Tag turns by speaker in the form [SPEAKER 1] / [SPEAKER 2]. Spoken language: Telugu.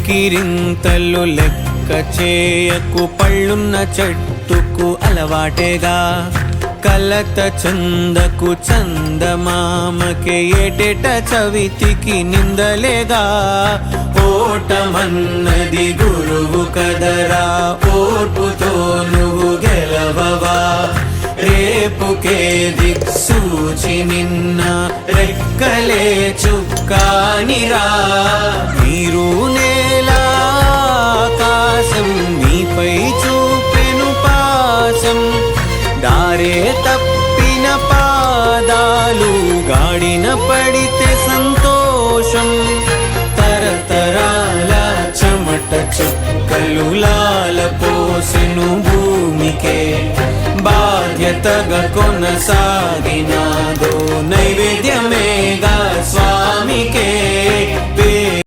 [SPEAKER 1] కేరింతలు లెక్క చేయకు, పళ్ళున్న చెట్టుకు అలవాటేగా. కలత చందకు చందమామకే ఏటేట చవితికి నిందలేగా. ఓటమన్నది గురువు కదరా, ఓర్పుతో నువ్వు గెలవవా. రేపుకే దిక్సూచి నిన్న రెక్కలే చుక్కానిరా. నీరు నేల ఆకాశం నీపై చూపెను పాశం. దారే తప్పిన పాదాలు గాడిన పడితే సంతోషం. తరతరాల చెమట చుక్కలు లాల పోసెను భూమికే. బాధ్యతగా కొనసాగినాదో నైవేద్యం